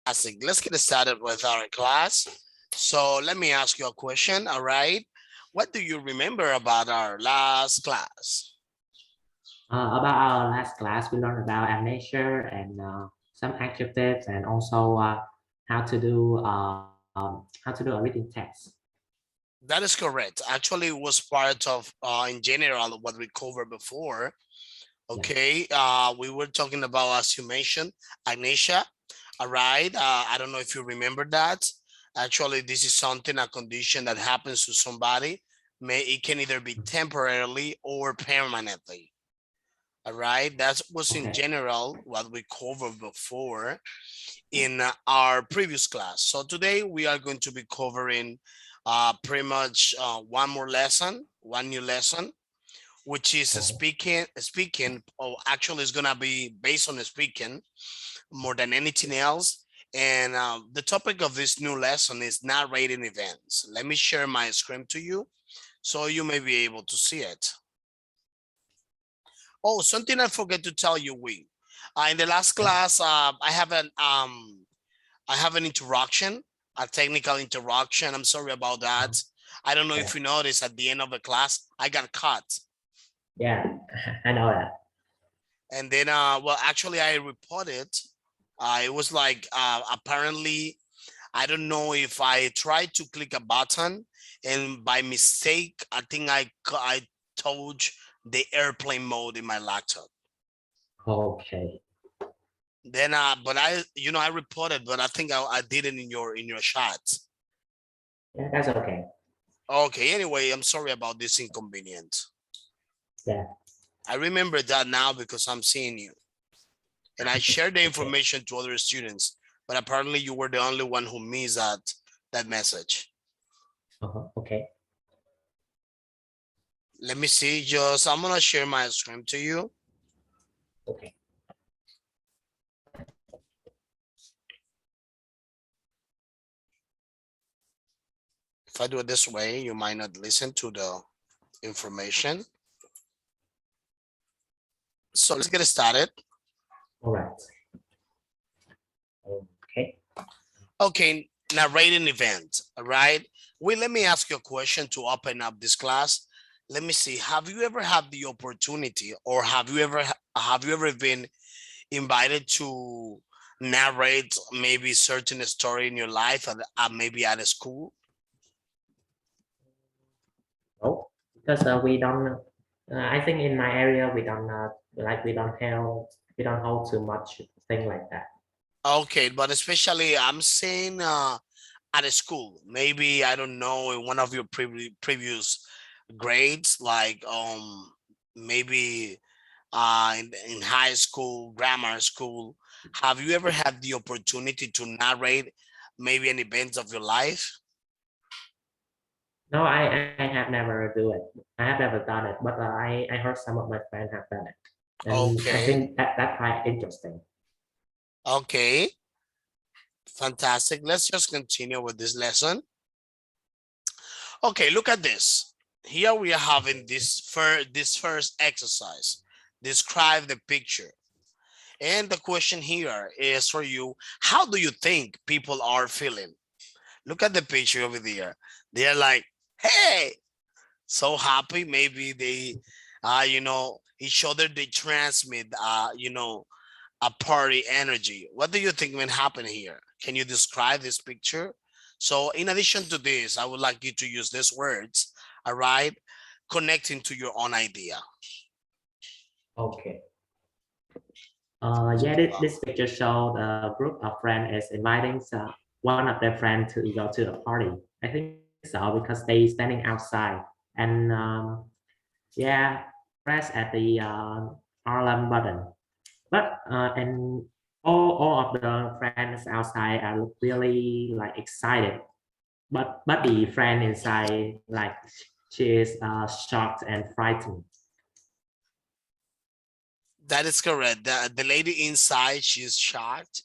Fantastic. Let's get started with our class. So let me ask you a question. All right. What do you remember about our last class? About our last class, we learned about amnesia and some adjectives and also how to do a reading text. That is correct. Actually, it was part of, in general, what we covered before. Yeah. Okay. We were talking about, as you mentioned, amnesia. All right. I don't know if you remember that. Actually, this is something, a condition that happens to somebody. It can either be temporarily or permanently. All right. That was in Okay. general what we covered before in our previous class. So today we are going to be covering pretty much one more lesson, one new lesson, which is Oh, speaking, or actually it's gonna be based on the speaking more than anything else. And the topic of this new lesson is narrating events. Let me share my screen to you so you may be able to see it. Oh, something I forget to tell you, in the last yeah. class, I have an interaction, a technical interaction. I'm sorry about Uh-huh. that. I don't know Yeah. if you noticed at the end of the class, I got cut. Yeah. I know that. And then, well, actually, I reported. It was like apparently, I don't know if I tried to click a button and by mistake, I think I touched the airplane mode in my laptop. Okay. Then, but I reported, but I think I did it in your chat. Yeah, that's okay. Okay. Anyway, I'm sorry about this inconvenience. Yeah. I remember that now because I'm seeing you, and I shared the Okay. information to other students, but apparently you were the only one who missed that message. Okay. Let me see. Just I'm gonna share my screen to you. Okay. If I do it this way, you might not listen to the information. So let's get started. All right. Okay. Okay, narrating event. All right. Let me ask you a question to open up this class. Let me see. Have you ever had the opportunity, or have you ever been invited to narrate maybe certain story in your life, maybe at a school? No, because we don't. I think in my area we don't we don't hold too much thing like that. Okay, but especially I'm saying at a school, maybe I don't know, in one of your previous grades, like maybe in high school, grammar school. Have you ever had the opportunity to narrate maybe an event of your life? No, I have never do it. I have never done it, but I heard some of my friends have done it, and I Okay, think that's quite interesting. okay, fantastic. Let's just continue with this lesson. Okay, look at this. Here we are having this first exercise. Describe the picture. And the question here is for you, how do you think people are feeling? Look at the picture over there. They're like, hey, so happy. Maybe they, each other, they transmit, a party energy. What do you think will happen here? Can you describe this picture? So in addition to this, I would like you to use these words, all right, connecting to your own idea. Okay. Yeah, this picture showed a group of friends is inviting one of their friends to go to a party. I think so because they standing outside and yeah, press at the alarm button. But and all of the friends outside are really like excited. But the friend inside like she is shocked and frightened. That is correct. The lady inside, she's shocked,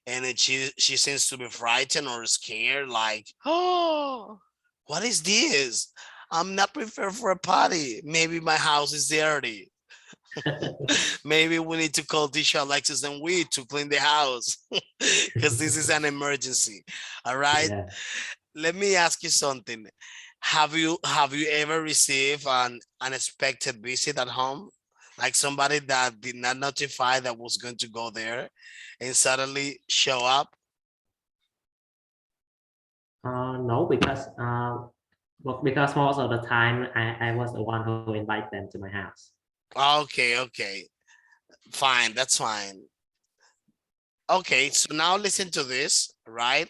and she seems to be frightened or scared, like, oh, what is this? I'm not prepared for a party. Maybe my house is dirty. Maybe we need to call teacher Alexis and we to clean the house because this is an emergency. All right. Yeah. Let me ask you something. Have you ever received an unexpected visit at home? Like somebody that did not notify that was going to go there and suddenly show up? No, because well, because most of the time I was the one who invite them to my house. Okay, okay. Fine, that's fine. Okay, so now listen to this, right?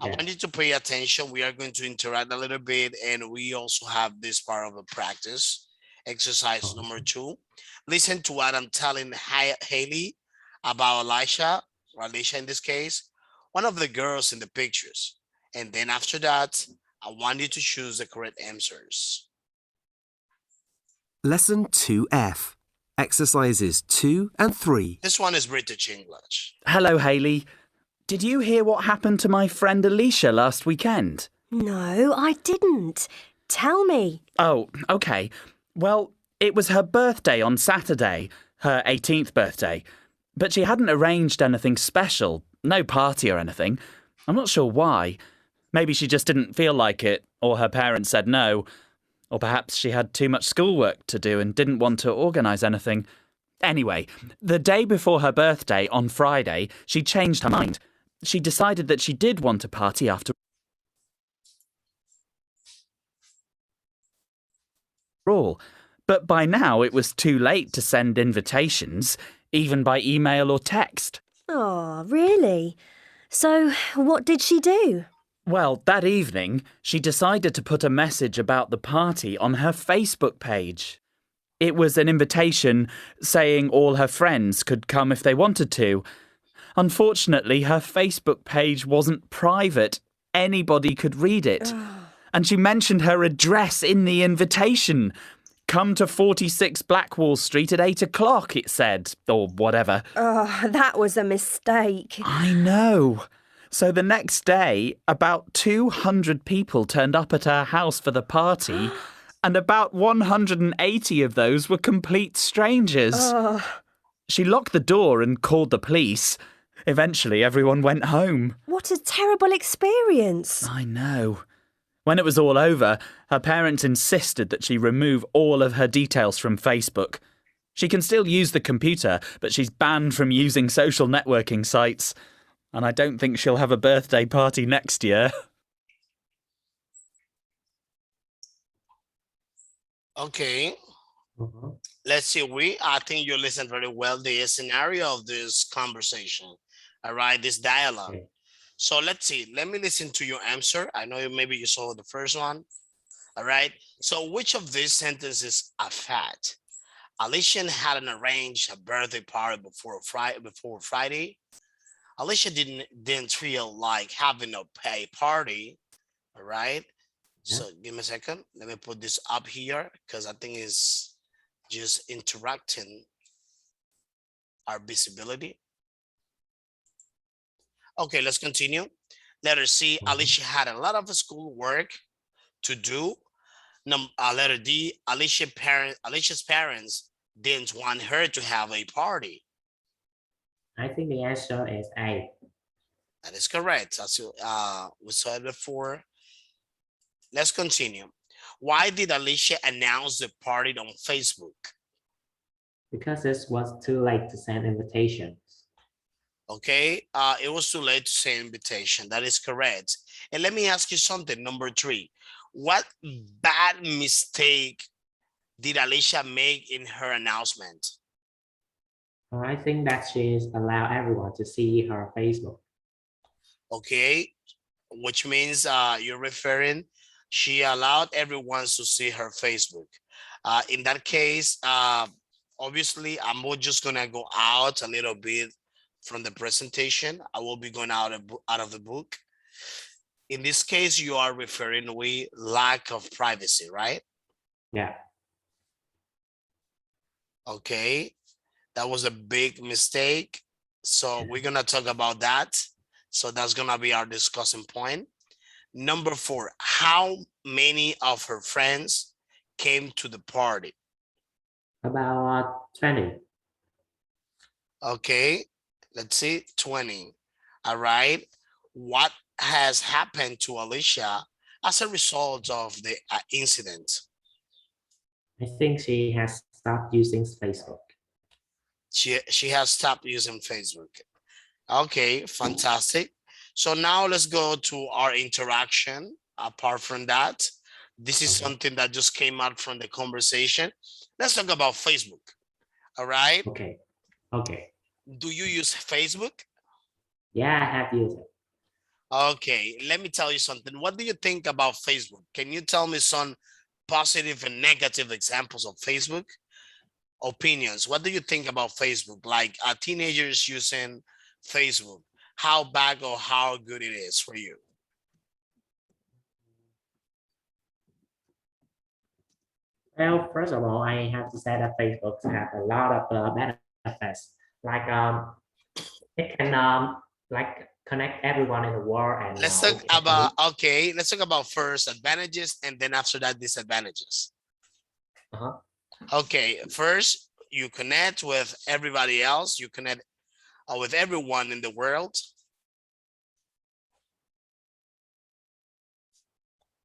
I Yeah. want you to pay attention. We are going to interact a little bit, and we also have this part of the practice. Exercise Oh, number 2. Listen to what I'm telling Haley about Elisha, or Alicia in this case, one of the girls in the pictures. And then after that, I want you to choose the correct answers. Lesson 2F. Exercises 2 and 3. This one is British English. Hello, Haley. Did you hear what happened to my friend Alicia last weekend? No, I didn't. Tell me. Oh, okay. Well, it was her birthday on Saturday, her 18th birthday. But she hadn't arranged anything special, no party or anything. I'm not sure why. Maybe she just didn't feel like it, or her parents said no. Or perhaps she had too much schoolwork to do and didn't want to organise anything. Anyway, the day before her birthday, on Friday, she changed her mind. She decided that she did want a party after all. But by now it was too late to send invitations, even by email or text. Oh, really? So, what did she do? Well, that evening, she decided to put a message about the party on her Facebook page. It was an invitation saying all her friends could come if they wanted to. Unfortunately, her Facebook page wasn't private. Anybody could read it. And she mentioned her address in the invitation. Come to 46 Blackwall Street at 8 o'clock, it said, or whatever. Oh, that was a mistake. I know. So the next day, about 200 people turned up at her house for the party, and about 180 of those were complete strangers. Oh, She locked the door and called the police. Eventually, everyone went home. what a terrible experience. I know. When it was all over, her parents insisted that she remove all of her details from Facebook. She can still use the computer, but she's banned from using social networking sites. And I don't think she'll have a birthday party next year. Okay, uh-huh. let's see. I think you listened very well the scenario of this conversation. All right, this dialogue. Okay. So let's see. Let me listen to your answer. I know maybe you saw the first one. All right. So which of these sentences are fact? Alicia hadn't arranged a birthday party before Friday. Alicia didn't feel like having a pay party. All right. Yeah. So give me a second. Let me put this up here because I think it's just interacting our visibility. Okay, let's continue. Letter C, Alicia had a lot of school work to do. Letter D, Alicia's parents didn't want her to have a party. I think the answer is A. That is correct. As we saw it before. Let's continue. Why did Alicia announce the party on Facebook? Because it was too late to send invitations. Okay, it was too late to send invitation. That is correct. And let me ask you something. Number 3, what bad mistake did Alicia make in her announcement? I think that she's allowed everyone to see her Facebook. Okay, which means you're referring she allowed everyone to see her Facebook. In that case, obviously, I'm just gonna go out a little bit from the presentation. I will be going out of the book. In this case, you are referring with lack of privacy, right? Yeah. Okay, that was a big mistake. So we're gonna talk about that. So that's gonna be our discussing point. Number 4, how many of her friends came to the party? About 20. Okay, let's see, 20. All right. What has happened to Alicia as a result of the incident? I think she has stopped using Facebook. She has stopped using Facebook. Okay, fantastic. So now let's go to our interaction. Apart from that, this is Okay. something that just came out from the conversation. Let's talk about Facebook. All right. Okay. Okay. Do you use Facebook? Yeah, I have used it. Okay, let me tell you something. What do you think about Facebook? Can you tell me some positive and negative examples of Facebook? Opinions. What do you think about Facebook? Like teenagers using Facebook, how bad or how good it is for you? Well, first of all, I have to say that Facebook has a lot of benefits. Like it can like connect everyone in the world, and Let's talk we can about, okay, let's talk about first advantages and then after that disadvantages. uh-huh. Okay, first you connect with everybody else, you connect with everyone in the world.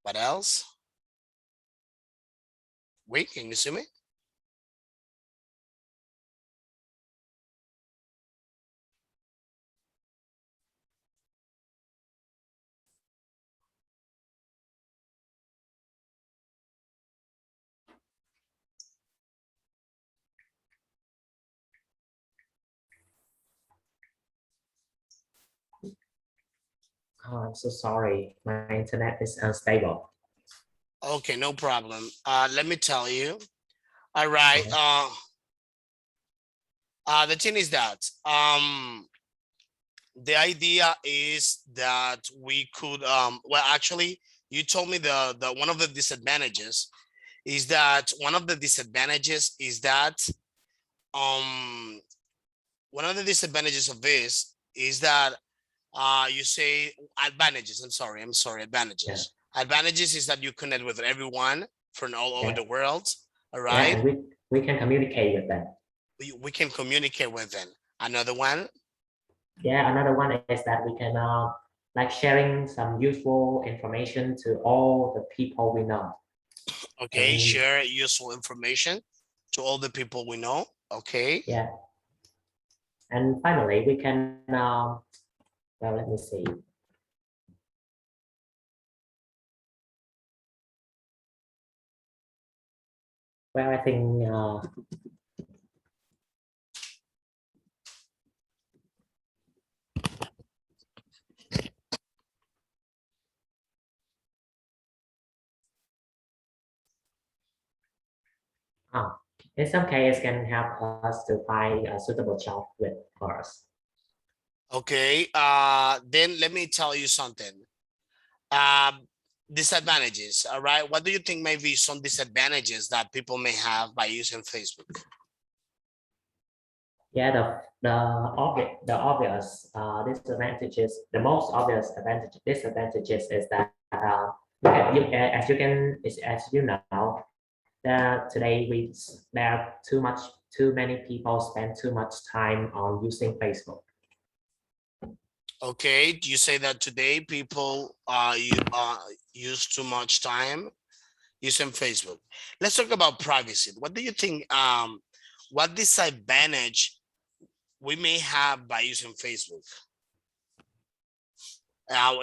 What else? Wait, can you see me? Oh, I'm so sorry. My internet is unstable. Okay, no problem. Let me tell you. All right. Okay. The thing is that the idea is that we could well actually you told me the one of the disadvantages is that um one of the disadvantages of this is that you say advantages. I'm sorry, Yeah. advantages is that you connect with everyone from all over Yeah. the world. All Yeah, right. and we can communicate with them. We can communicate with them. Another one. Yeah, another one is that we can like sharing some useful information to all the people we know. Okay, And share useful information to all the people we know. Okay. yeah, and finally we can well, let me see. Well, I think in some cases can help us to find a suitable job with us. Okay. Then let me tell you something. Disadvantages. All right. What do you think may be some disadvantages that people may have by using Facebook? Yeah, the obvious disadvantages, the most obvious disadvantages is that as you can as you know that today there are too many people spend too much time on using Facebook. Okay. Do you say that today people use too much time using Facebook? Let's talk about privacy. What do you think? What disadvantage we may have by using Facebook? Uh,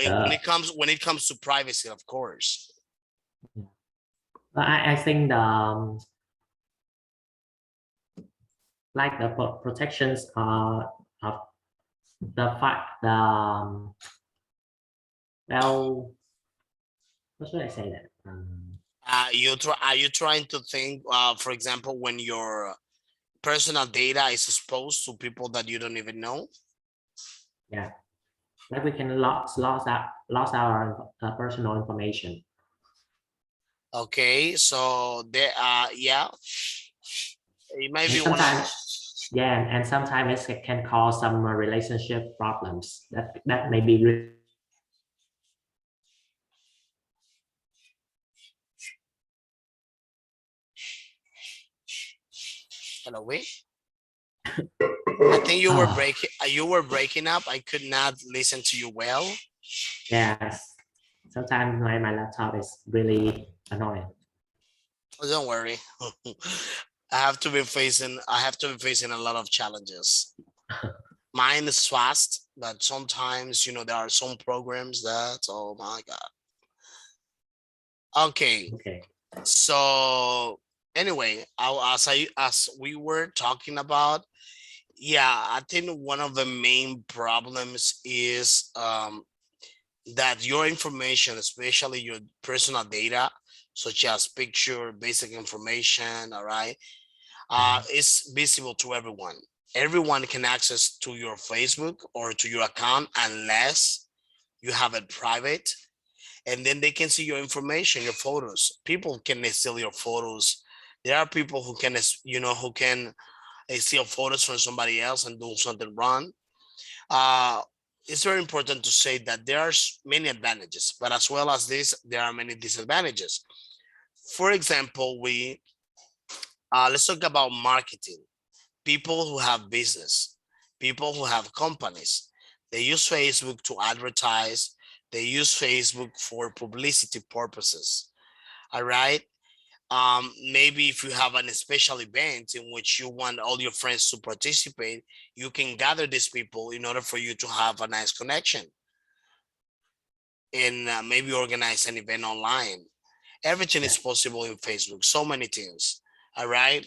When it comes to privacy, of course. I think like the protections of the fact well, what should I say that Are you trying to think, for example, when your personal data is exposed to people that you don't even know? yeah, like we can lost our personal information. Okay, so there are, yeah, it might And be one of, sometimes, yeah, and sometimes it can cause some relationship problems that may be Hello, wait. I think you were Oh, breaking. You were breaking up. I could not listen to you well. yes. Sometimes my laptop is really annoying. Oh, don't worry. I have to be facing. I have to be facing a lot of challenges. Mine is fast, but sometimes there are some programs that. Oh my god. Okay, Okay. so anyway, as we were talking about, yeah, I think one of the main problems is that your information, especially your personal data, such as picture, basic information, all right, is visible to everyone. Everyone can access to your Facebook or to your account unless you have it private, and then they can see your information, your photos. People can steal your photos. There are people who can, who can steal photos from somebody else and do something wrong. Uh, it's very important to say that there are many advantages, but as well as this, there are many disadvantages. For example, let's talk about marketing. People who have business, people who have companies, they use Facebook to advertise. They use Facebook for publicity purposes. All right. Maybe if you have an special event in which you want all your friends to participate, you can gather these people in order for you to have a nice connection and maybe organize an event online. Everything Yeah. is possible in Facebook, so many things. All right.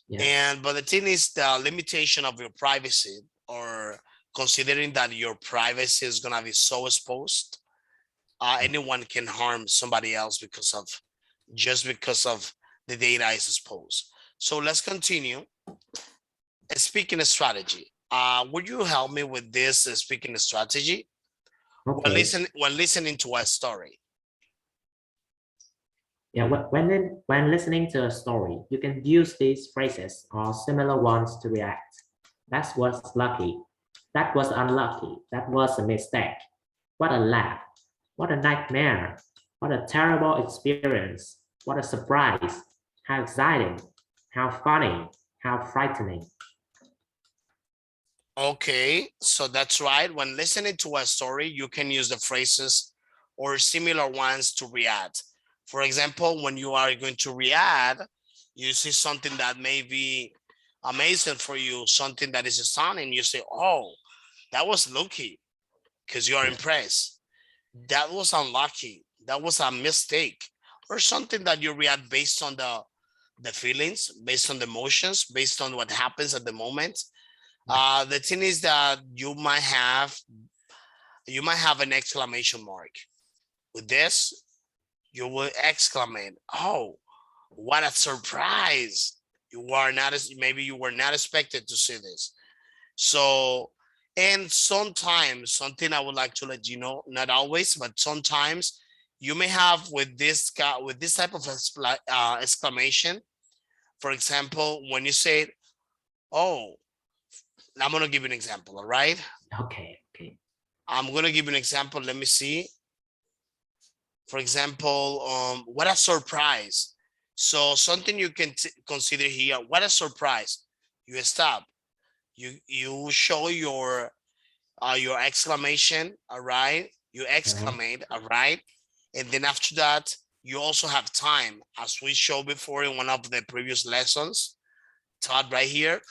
Yeah. And but the thing is the limitation of your privacy, or considering that your privacy is gonna be so exposed, anyone can harm somebody else because of the data is exposed. So let's continue. Speaking of strategy, would you help me with this speaking strategy Okay. when listening to a story? Yeah. When listening to a story, you can use these phrases or similar ones to react. That was lucky. That was unlucky. That was a mistake. What a laugh. What a nightmare. What a terrible experience. What a surprise. How exciting. How funny. How frightening. Okay, so that's right. When listening to a story, you can use the phrases or similar ones to react. For example, when you are going to react, you see something that may be amazing for you, something that is stunning. You say, "Oh, that was lucky," because you are Yeah. impressed. That was unlucky. That was a mistake, or something that you react based on the feelings, based on the emotions, based on what happens at the moment. The thing is that you might have an exclamation mark. With this, you will exclaim, "Oh, what a surprise! Maybe you were not expected to see this." So, and sometimes something I would like to let you know, not always, but sometimes you may have with this type of exclamation. For example, when you say, "Oh," I'm gonna give you an example. All right. Okay. Okay. I'm gonna give you an example. Let me see. For example, what a surprise. So something you can consider here. What a surprise. You stop. You show your exclamation. All right. You Uh-huh. exclamate. All right. And then after that, you also have time, as we showed before in one of the previous lessons taught right here,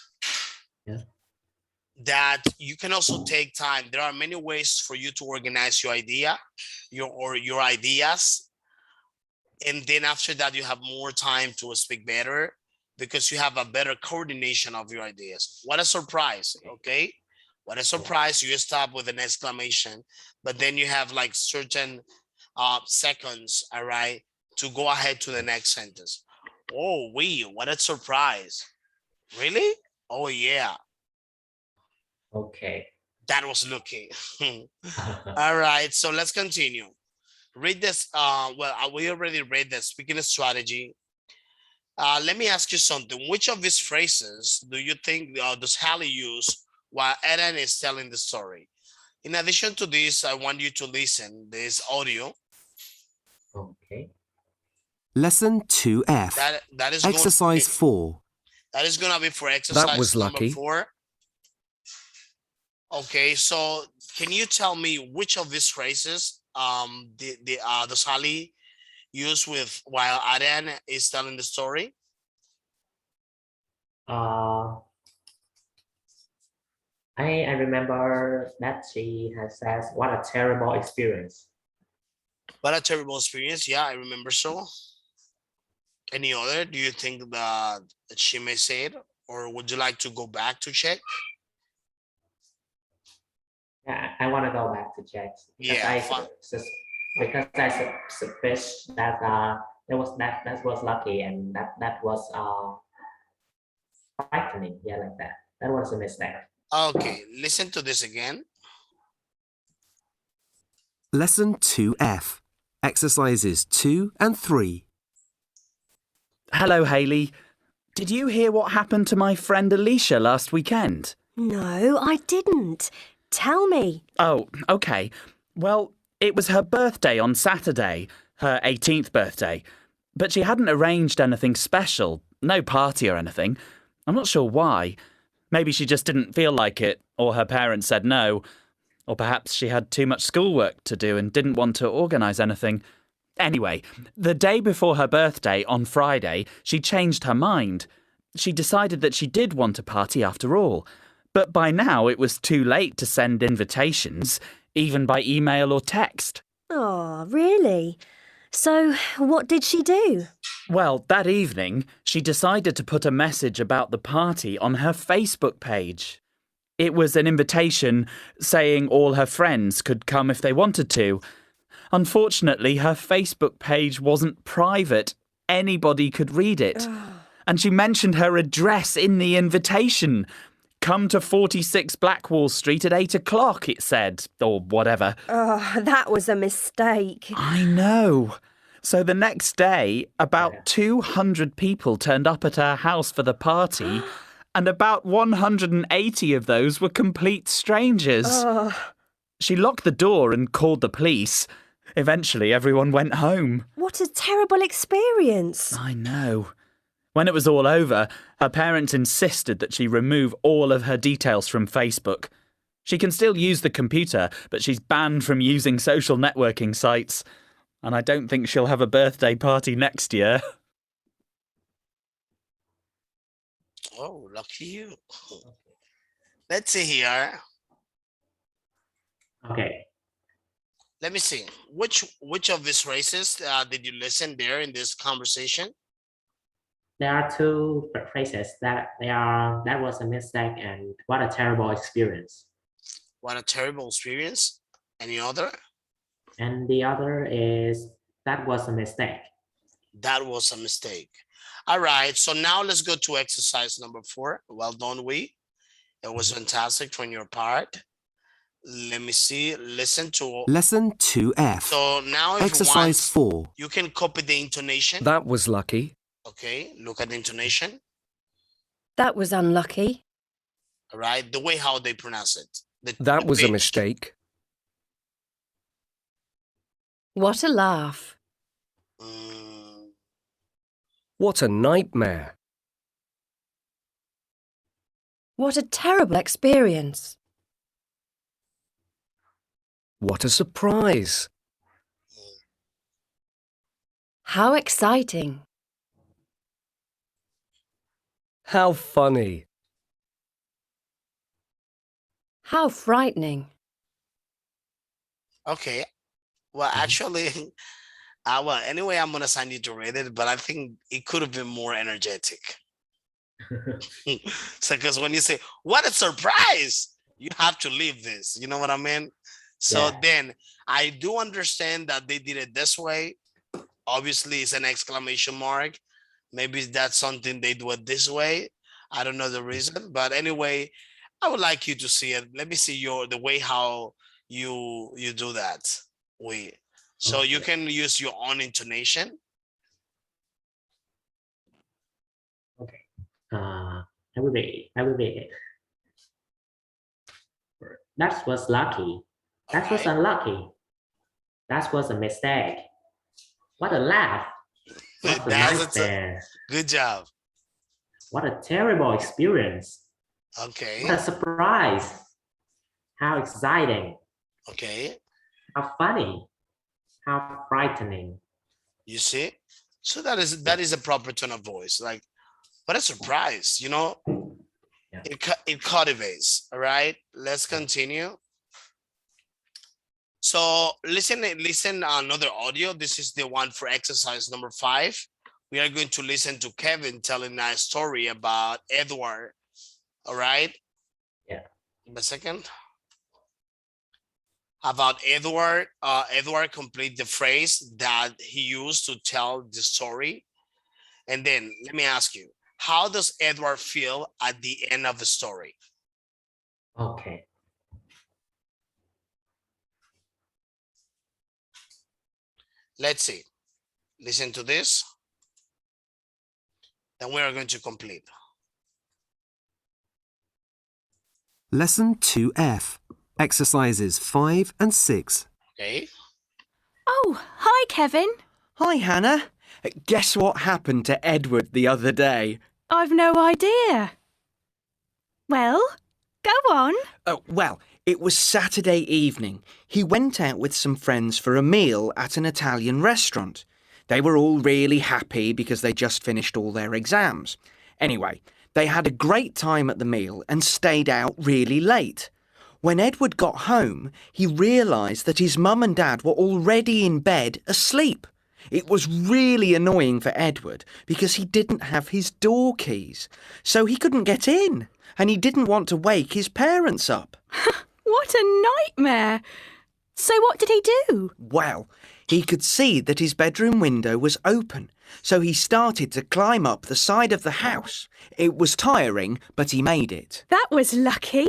Yeah. that you can also take time. There are many ways for you to organize your idea, your ideas, and then after that you have more time to speak better because you have a better coordination of your ideas. What a surprise. Okay, what a surprise. You stop with an exclamation, but then you have like certain seconds, all right, to go ahead to the next sentence. Oh, what a surprise. Really? Oh yeah, Okay. that was lucky. All right, so let's continue. Read this. We already read the speaking strategy. Let me ask you something. Which of these phrases do you think does Hallie use while Eden is telling the story? In addition to this, I want you to listen this audio. Okay. Lesson 2F. That is going to Exercise 4. That is gonna be for exercise was number lucky. 4. Okay, so can you tell me which of these phrases the Sally used with while Ariane is telling the story? Uh, I remember that she has said, "What a terrible experience." What a terrible experience. Yeah, I remember so. Any other? Do you think that she may say it, or would you like to go back to check? Yeah, I want to go back to check because Yeah, fine. I suspect that that was lucky and that was frightening. Yeah, like that. That was a mistake. Okay, listen to this again. Lesson 2F. Exercises 2 and 3. Hello, Hayley. Did you hear what happened to my friend Alicia last weekend? No, I didn't. Tell me. Oh, okay. Well, it was her birthday on Saturday, her 18th birthday. But she hadn't arranged anything special, no party or anything. I'm not sure why. Maybe she just didn't feel like it, or her parents said no. Or perhaps she had too much schoolwork to do and didn't want to organise anything. Anyway, the day before her birthday, on Friday, she changed her mind. She decided that she did want a party after all. But by now it was too late to send invitations, even by email or text. Oh, really? So, what did she do? Well, that evening, she decided to put a message about the party on her Facebook page. It was an invitation saying all her friends could come if they wanted to. Unfortunately, her Facebook page wasn't private. Anybody could read it. And she mentioned her address in the invitation. Come to 46 Blackwall Street at 8 o'clock, it said, or whatever. Oh, that was a mistake. I know. So the next day, about 200 people turned up at her house for the party, and about 180 of those were complete strangers. She locked the door and called the police. Eventually, everyone went home. What a terrible experience. I know. When it was all over, her parents insisted that she remove all of her details from Facebook. She can still use the computer, but she's banned from using social networking sites. And I don't think she'll have a birthday party next year. Oh, lucky you. Let's see here. Okay. Let me see. Which of these races did you listen there in this conversation? There are two phrases that was a mistake and what a terrible experience. What a terrible experience. Any other? And the other is that was a mistake. That was a mistake. All right. So now let's go to exercise number 4. Well done, we. It was fantastic from your part. Let me see. Listen to Lesson 2F. So now if Exercise you want, 4. you can copy the intonation. That was lucky. Okay. Look at the intonation. That was unlucky. All right. The way how they pronounce it. That the was a pitch. mistake. What a laugh. What a nightmare. What a terrible experience. What a surprise. How exciting. How funny. How frightening. Okay. Well, actually, well, anyway, I'm going to send you to read it, but I think it could have been more energetic. So, because when you say, what a surprise, you have to leave this. You know what I mean? So then I do understand that they did it this way. Obviously, it's an exclamation mark. Maybe that's something they do it this way. I don't know the reason, but anyway, I would like you to see it. Let me see the way how you do that. So you can use your own intonation. Okay. I will read it. That was lucky. That was unlucky. That was a mistake. What a laugh. What a nightmare. Good job. What a terrible experience. Okay. What a surprise. How exciting. Okay. How funny. How frightening. You see? So that is a proper tone of voice. Like, what a surprise, you know? Yeah. It cultivates. All right. Let's continue. So listen another audio. This is the one for exercise number 5. We are going to listen to Kevin telling a story about Edward. All right. Yeah. Give me a second. About Edward. Edward complete the phrase that he used to tell the story. And then let me ask you, how does Edward feel at the end of the story? Okay. Let's see. Listen to this. Then we are going to complete. Lesson 2F. Exercises 5 and 6. Okay. Oh, hi, Kevin. Hi, Hannah. Guess what happened to Edward the other day? I've no idea. Well, go on. Well, it was Saturday evening. He went out with some friends for a meal at an Italian restaurant. They were all really happy because they just finished all their exams. Anyway, they had a great time at the meal and stayed out really late. When Edward got home, he realised that his mum and dad were already in bed asleep. It was really annoying for Edward because he didn't have his door keys, so he couldn't get in, and he didn't want to wake his parents up. What a nightmare. So what did he do? Well, he could see that his bedroom window was open, so he started to climb up the side of the house. It was tiring, but he made it. That was lucky.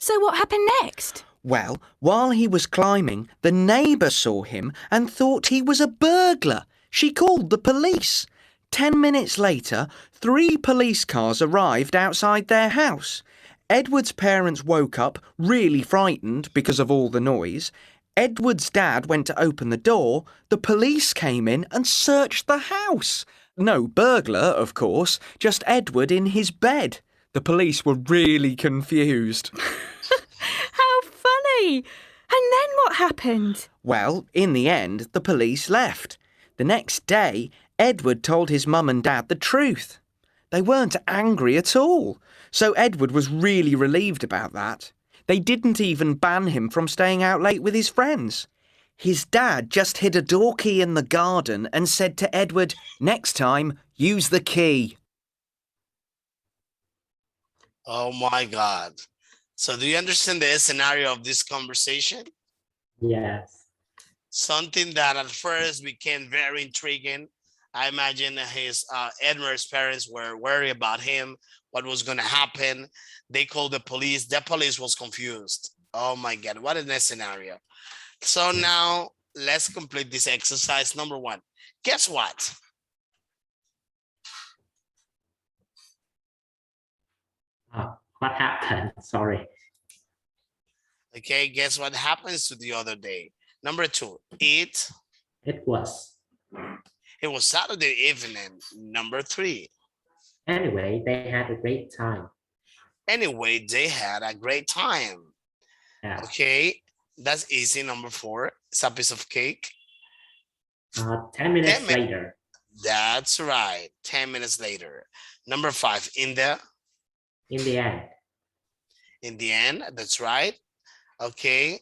So what happened next? Well, while he was climbing, the neighbour saw him and thought he was a burglar. She called the police. 10 minutes later, 3 police cars arrived outside their house. Edward's parents woke up, really frightened because of all the noise. Edward's dad went to open the door. The police came in and searched the house. No burglar, of course, just Edward in his bed. The police were really confused. How funny. And then what happened? Well, in the end, the police left. The next day, Edward told his mum and dad the truth. They weren't angry at all, so Edward was really relieved about that. They didn't even ban him from staying out late with his friends. His dad just hid a door key in the garden and said to Edward, "Next time, use the key." Oh my God. So do you understand the scenario of this conversation? Yes. Something that at first became very intriguing. I imagine his Edward's parents were worried about him, what was going to happen. They called the police. The police was confused. Oh my God, what a nice scenario. So now let's complete this exercise number 1. Guess what? What happened? Sorry. Okay, guess what happens to the other day? Number 2, It was. it was Saturday evening. Number 3, Anyway, they had a great time. anyway, they had a great time. Yeah. Okay, that's easy. Number 4, it's a piece of cake. 10 minutes 10 min- later. That's right, 10 minutes later. Number 5, In the end. in the end, that's right. Okay.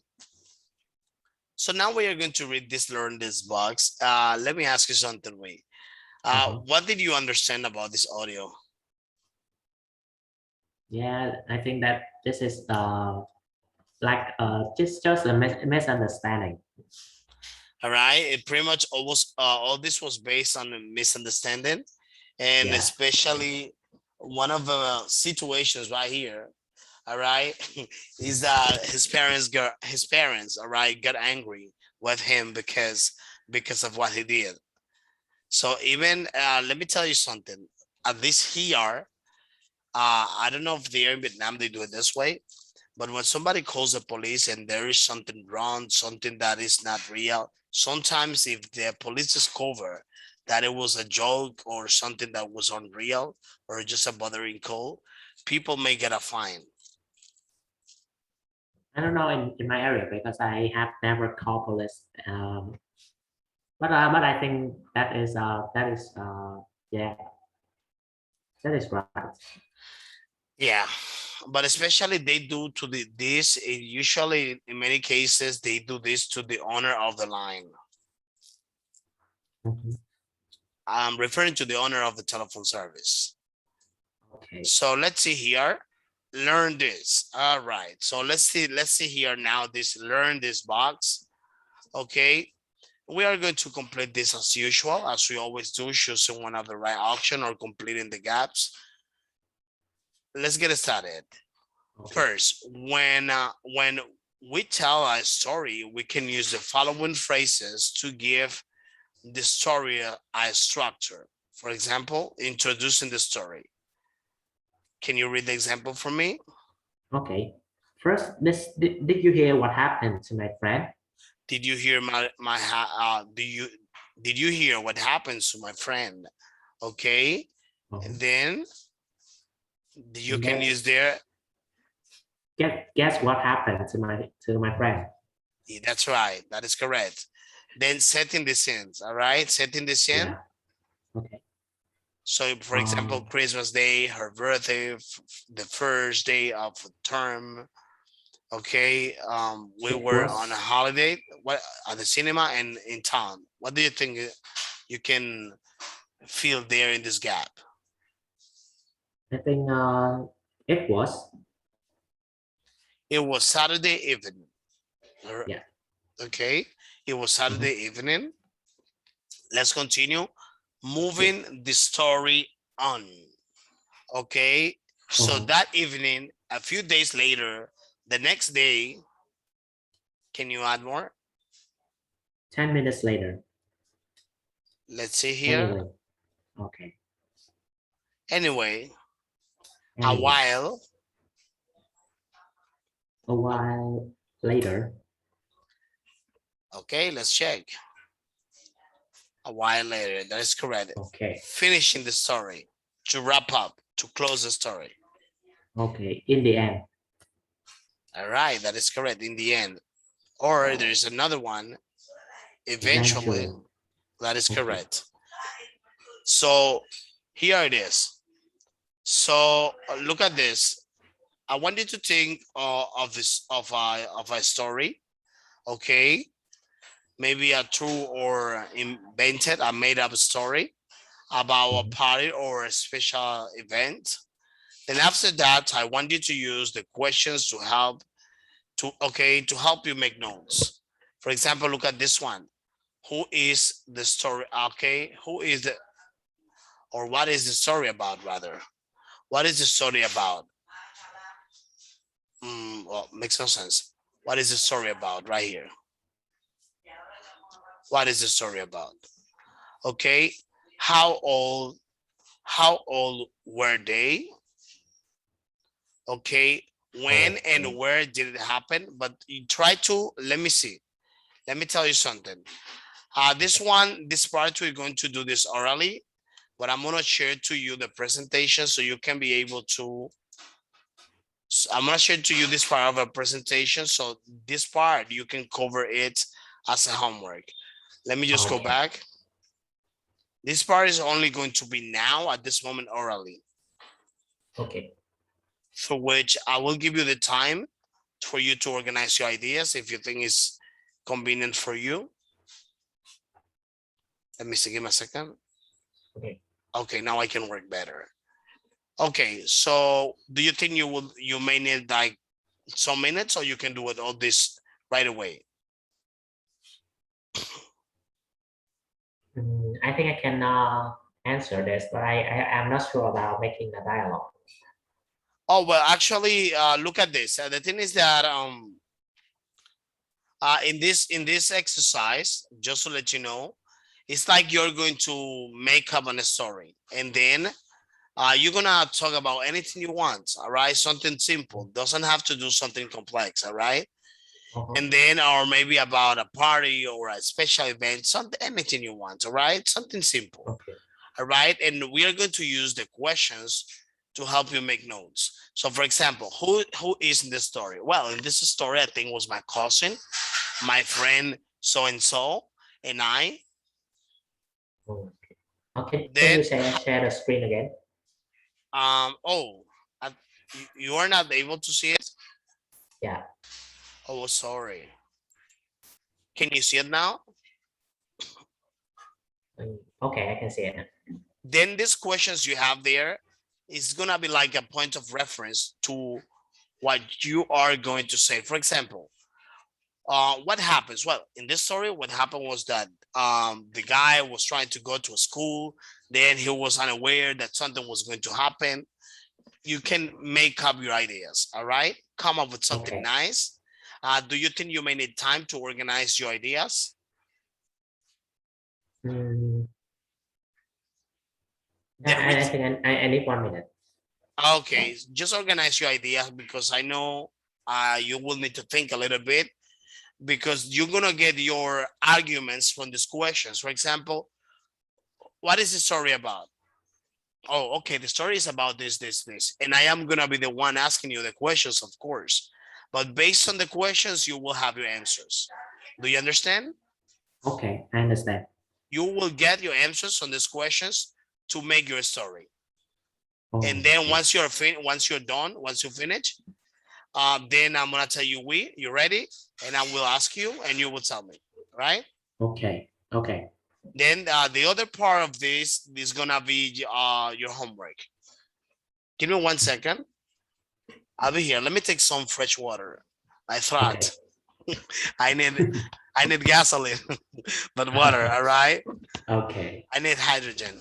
So now we are going to read this, learn this box. Let me ask you something, wait. What did you understand about this audio? Yeah, I think that this is like just a misunderstanding. All right, it pretty much all this was based on a misunderstanding, and Yeah. especially one of the situations right here. All right, is that his parents, all right, got angry with him because of what he did. So even let me tell you something. At least here, I don't know if they're in Vietnam they do it this way, but when somebody calls the police and there is something wrong, something that is not real, sometimes if the police is cover, that it was a joke or something that was unreal or just a bothering call, people may get a fine. I don't know in my area because I have never called police. But I think yeah, that is right. Yeah, but especially they do to this. Usually, in many cases, they do this to the owner of the line. Mhm. I'm referring to the owner of the telephone service. Okay. So let's see here. Learn this. All right. So let's see here now. This learn this box. Okay. We are going to complete this as usual, as we always do, choosing one of the right option or completing the gaps. Let's get started. Okay. First, when we tell a story, we can use the following phrases to give the story a structure. For example, introducing the story. Can you read the example for me? Okay. First, did you hear what happened to my friend? Did you hear did you hear what happens to my friend? Okay. Oh. And then you And can then use there. guess what happened to my friend? Yeah, that's right. That is correct. Then setting the scenes. All right. Setting the scene. Yeah. Okay. So, for example, Um, Christmas Day, her birthday, the first day of term. Okay, we it were on a was holiday. What at the cinema and in town? What do you think you can feel there in this gap? I think it was It was Saturday evening. yeah. Okay, it was Saturday evening. Let's continue. Moving the story on. Okay, so that evening, a few days later, the next day, can you add more? 10 minutes later. Let's see here. Anyway. Okay. Anyway, a Anyway. while. A while later. Okay, let's check. A while later, that is correct. Okay. Finishing the story, to wrap up, to close the story. Okay. In the end. All right, that is correct. In the end. Or there's another one. Eventually. That is correct. So here it is. So look at this. I want you to think of this of a story. Okay, maybe a true or invented, a made up story about a party or a special event. Then after that, I want you to use the questions to help you make notes. For example, look at this one. Who is the story? Okay, who is the or what is the story about rather? What is the story about? Well, makes no sense. What is the story about right here? What is the story about? Okay, how old were they? Okay, when and where did it happen? But you try to, let me see. Let me tell you something. This part we're going to do this orally, but I'm gonna share to you the presentation so you can be able to. So I'm gonna share to you this part of a presentation. So this part you can cover it as a homework. Let me just go back. This part is only going to be now at this moment orally. Okay. For which I will give you the time for you to organize your ideas if you think it's convenient for you. Let me see, give me a second. Okay. Okay, now I can work better. Okay, so do you think you may need like some minutes or you can do it all this right away? I think I can answer this, but I'm not sure about making a dialogue. Oh, well, actually, look at this. The thing is that in this exercise, just to let you know, it's like you're going to make up a story, and then you're gonna talk about anything you want. All right, something simple. Doesn't have to do something complex. All right. And then, or maybe about a party or a special event, something, anything you want, all right? Something simple, Okay. all right? And we are going to use the questions to help you make notes. So for example, who is in this story? Well, in this story, I think was my cousin, my friend so-and-so, and I. Okay. Okay. Can Then, you share the screen again? oh, I, you are not able to see it? Yeah. Oh, sorry. Can you see it now? Okay, I can see it. Then these questions you have there is gonna be like a point of reference to what you are going to say. For example, what happens? Well, in this story, what happened was that the guy was trying to go to a school, then he was unaware that something was going to happen. You can make up your ideas, all right? Come up with something Okay. nice. Do you think you may need time to organize your ideas? Mm, Then we, I think I need 1 minute. okay, just organize your ideas because I know you will need to think a little bit because you're gonna get your arguments from these questions. For example, what is the story about? Oh, okay, the story is about this. And I am gonna be the one asking you the questions, of course. But based on the questions, you will have your answers. Do you understand? Okay, I understand. You will get your answers on these questions to make your story. And Oh, then okay. once you're done, once you finish, then I'm gonna tell you you ready, and I will ask you, and you will tell me, right? Okay. Okay. Then the other part of this is gonna be your homework. Give me 1 second. I'll be here. Let me take some fresh water. I Okay. thought I need I need gasoline, but water. All right. Okay. I need hydrogen.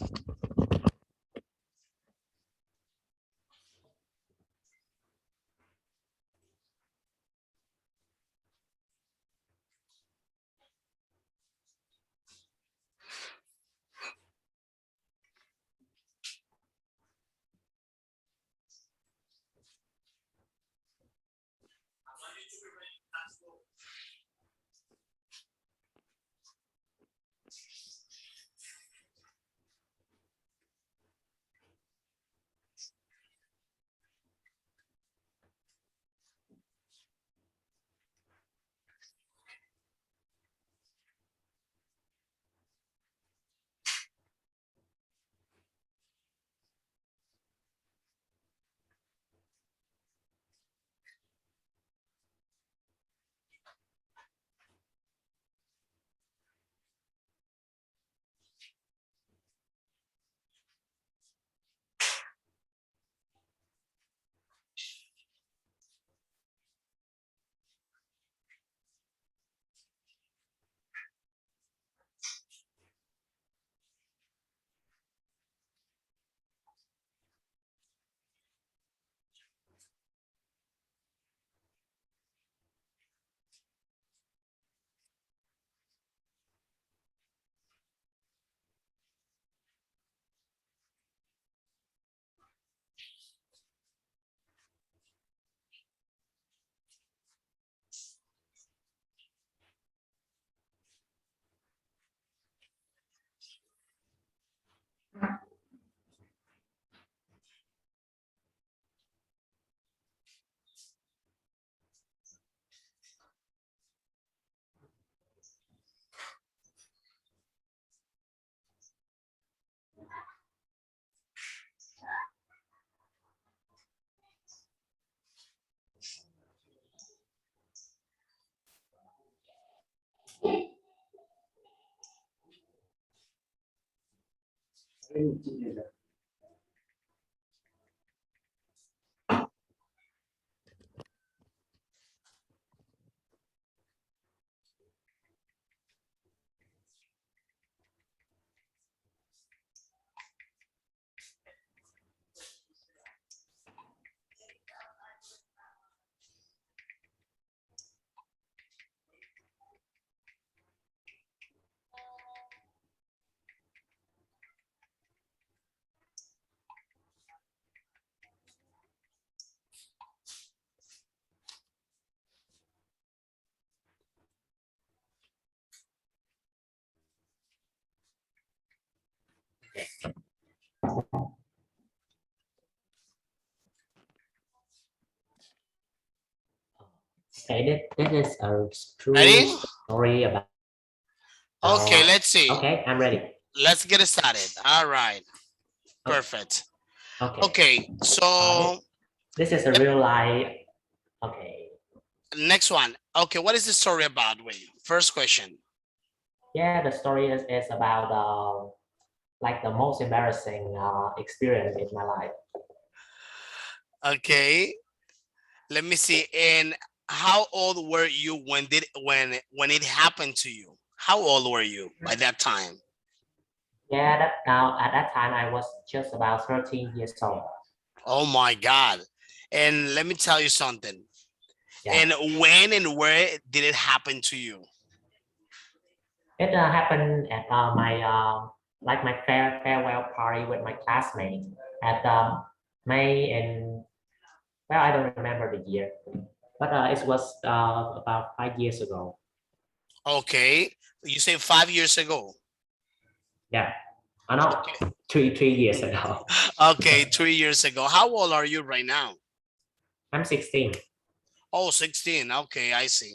Okay, this is a true Ready? story about. Okay, let's see. Okay, I'm ready. Let's get it started. All right. Perfect. Okay. Okay, so This is a real life. Okay. next one. Okay, what is the story about? Wait, first question. Yeah, the story is about like the most embarrassing experience in my life. Okay, let me see. And how old were you when it happened to you? How old were you by that time? Yeah, that now at that time I was just about 13 years old. Oh my God. And let me tell you something. Yeah. And when and where did it happen to you? It happened at my like my farewell party with my classmates at May and well I don't remember the year, but it was about 5 years ago. Okay, you say 5 years ago. Yeah, I know Okay. 3 years ago. Okay, 3 years ago. How old are you right now? I'm 16. Oh, 16. Okay, I see.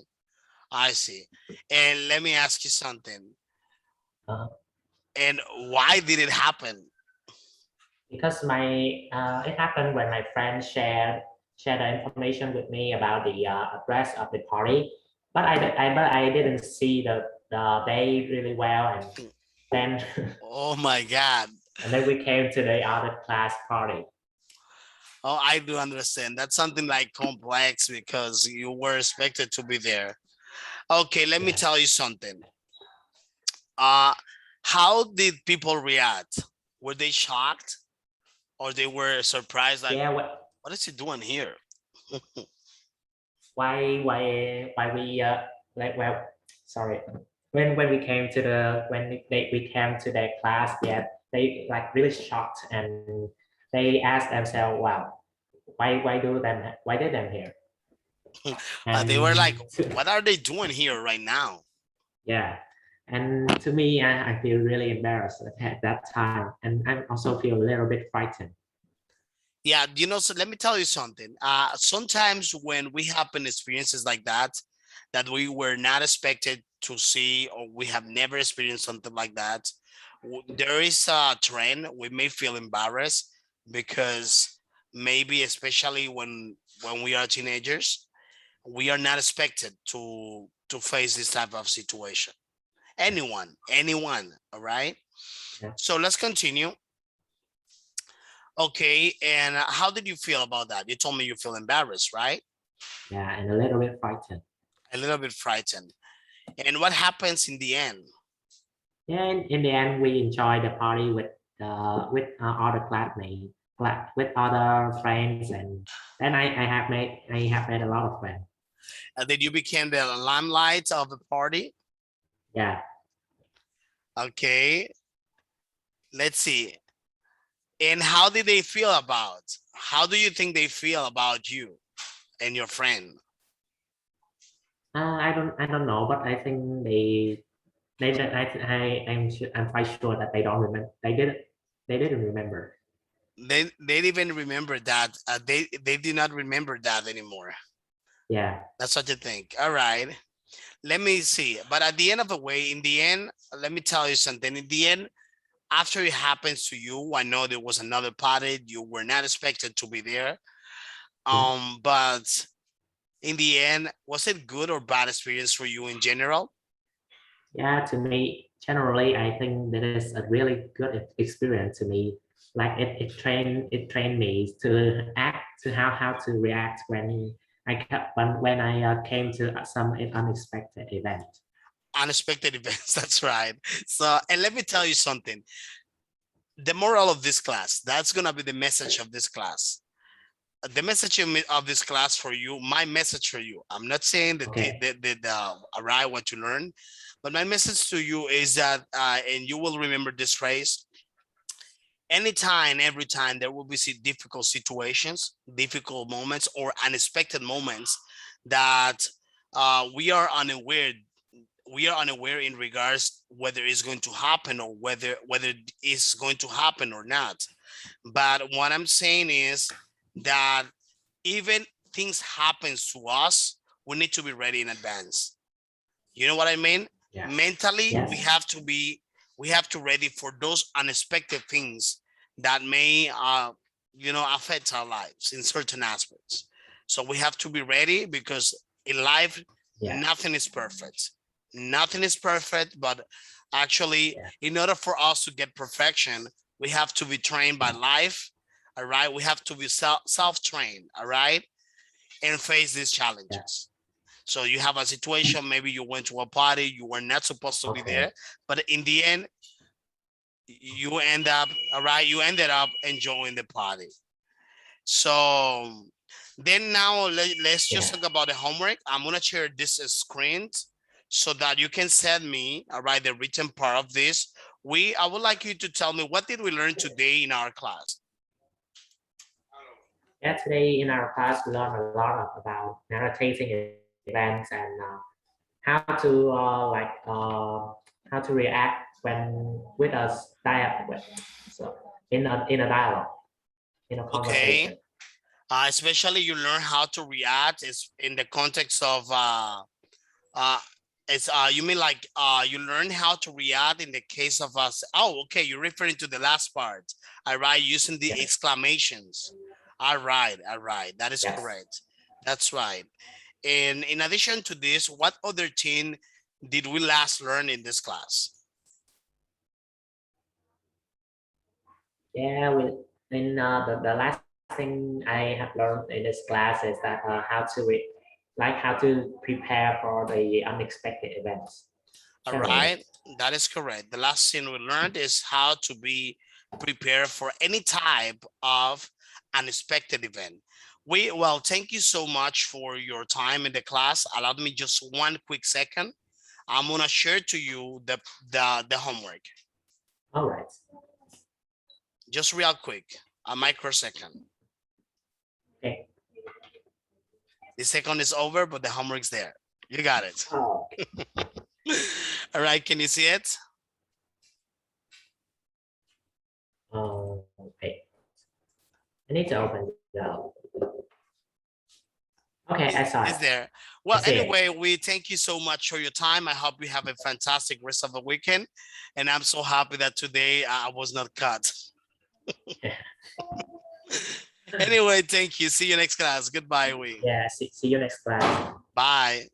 I see. And let me ask you something. Uh, And why did it happen? because my it happened when my friend shared the information with me about the address of the party, but I didn't see the day really well, and then Oh my God. and then we came to the other class party. Oh, I do understand. That's something like complex because you were expected to be there. Okay, let me Yeah, tell you something. Uh, how did people react? Were they shocked or they were surprised? Like, yeah. what is he doing here? Why we like well, sorry. When we came to the we came to their class, yeah, they like really shocked and they asked themselves, wow, why did them here? They were like, And what are they doing here right now? yeah, and to me, I feel really embarrassed at that time, and I also feel a little bit frightened. Yeah, so let me tell you something. Sometimes when we happen experiences like that, that we were not expected to see, or we have never experienced something like that, there is a trend. We may feel embarrassed because maybe, especially when we are teenagers, we are not expected to face this type of situation. Anyone, all right? Yeah, So let's continue. Okay, and how did you feel about that? You told me you feel embarrassed, right? yeah, and a little bit frightened. A little bit frightened. And what happens in the end? Yeah, in the end, we enjoyed the party with other classmates, with other friends, and then I have made a lot of friends. Did you become the limelight of the party? Yeah, Okay, let's see. And how did they feel about? How do you think they feel about you and your friend? I don't know, but I think they don't- I'm quite sure that they don't remember. They didn't remember. They didn't even remember that. They do not remember that anymore. Yeah, That's what you think. All right. Let me see. But at the end of the way, in the end, let me tell you something. In the end, after it happens to you, I know there was another party. You were not expected to be there. But in the end, was it good or bad experience for you in general? yeah. To me, generally, I think that is a really good experience to me. Like it trained me to act to how to react when I came to some unexpected event. Unexpected events. That's right. So, and let me tell you something. The moral of this class, that's gonna be the message of this class. The message of this class for you, my message for you. I'm not saying that Okay. arrive what you learn, but my message to you is that, and you will remember this phrase. Anytime, every time there will be difficult situations, difficult moments, or unexpected moments that we are unaware we are unaware in regards whether it's going to happen or whether it's going to happen or not. But what I'm saying is that even things happens to us, we need to be ready in advance. You know what I mean? Yeah. Mentally, Yes. we have to ready for those unexpected things that may affect our lives in certain aspects. So we have to be ready because in life, Yeah. nothing is perfect. Nothing is perfect, but actually, in order for us to get perfection, we have to be trained by life. All right. We have to be self-trained. All right. And face these challenges. So you have a situation, maybe you went to a party, you were not supposed to be there, but in the end, you end up, all right, you ended up enjoying the party. So then now let's just talk about the homework. I'm gonna share this screen so that you can send me, all right, the written part of this. I would like you to tell me, what did we learn today in our class? Yeah, today in our class we learned a lot about narrating events and how to how to react when with us dialogue. So in a dialogue, in a conversation. Okay. Especially you learn how to react is in the context of it's you mean like you learn how to react in the case of us. Oh, okay, you're referring to the last part. All right, using the exclamations. All right, that is correct. That's right. And in addition to this, what other thing did we last learn in this class? Yeah, in the last thing I have learned in this class is that how to prepare for the unexpected events. All right, that is correct. The last thing we learned is how to be prepared for any type of unexpected event. Well, thank you so much for your time in the class. Allow me just one quick second. I'm gonna share to you the homework. All right. Just real quick, a microsecond. Okay. The second is over, but the homework's there. You got it. Oh, All right, can you see it? Okay. I need to open the. Okay, I saw It's it. there. Well, anyway, we thank you so much for your time. I hope you have a fantastic rest of the weekend. And I'm so happy that today I was not cut. Anyway, thank you. See you next class. Goodbye, we. Yeah, see you next class. Bye.